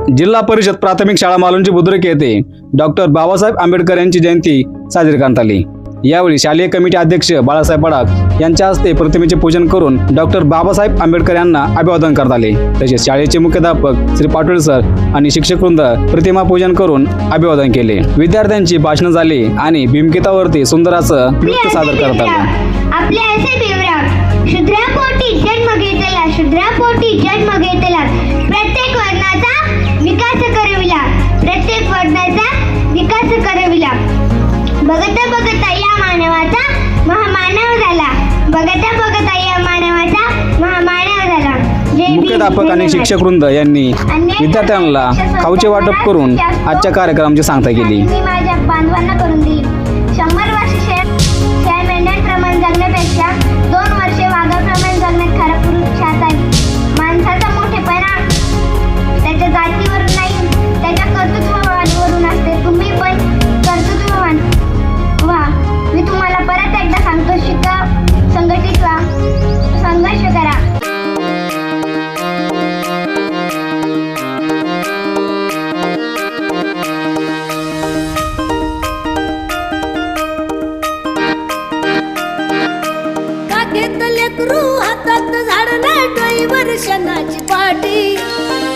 जिल्हा परिषद प्राथमिक शाळा मालुंची बुद्रुक येथे डॉक्टर बाबासाहेब आंबेडकर यांची जयंती साजरी करण्यात आली। यावेळी शालेय कमिटी अध्यक्ष बाळासाहेब पडाक यांच्या हस्ते प्रतिमेचे पूजन करून डॉक्टर बाबासाहेब आंबेडकर यांना अभिवादन करण्यात आले। तसेच शाळेचे मुख्याध्यापक श्री पाटोळे सर आणि शिक्षकवृंद प्रतिमा पूजन करून अभिवादन केले। विद्यार्थ्यांची भाषण झाली आणि भीमगीतावरती सुंदर असं नृत्य सादर करण्यात आले। आपले असे विवरण शूद्रापोटी जन्म घेतला, शूद्रापोटी जन्म घेतला, प्रत्येक वर्णाचा विकास करविला, प्रत्येक वर्णाचा विकास करविला। बघता बघता या मानवाचा महामानव झाला, बघता बघता या मानवाचा महामानव झाला। मुख्याध्यापक आणि शिक्षकवृंद यांनी विद्यार्थ्यांना खाऊचे वाटप करून आजच्या कार्यक्रमाची सांगता केली। मी माझ्या बांधवांना करून दिली। 100 वर्ष शेळ्या मेंढ्यांप्रमाणे जगण्यापेक्षा 2 वर्षे वाघाप्रमाणे जगण्यात खरा पुरुषार्थ आहे। माणसाचा मोठेपणा त्याच्या जातीवरून नाही, त्याच्या कर्तृत्वावरून असते। तुम्ही पण कर्तृत्ववान व्हा। मी तुम्हाला परत एकदा सांगतो, शिका, संघटित व्हा, संघर्ष करा। लेकरू हातात झाडला डोईवर शनाची पाटी,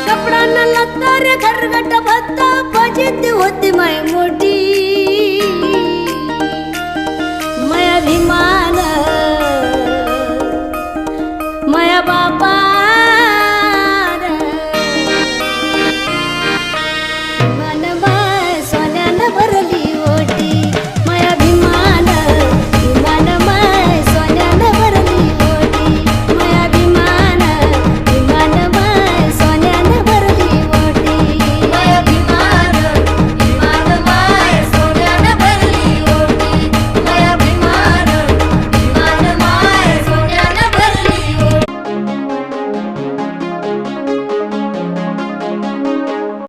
कपडा न लागता रे घरगट भत्ता, फजिती होती माय मोठी। माया भीमान माया बापा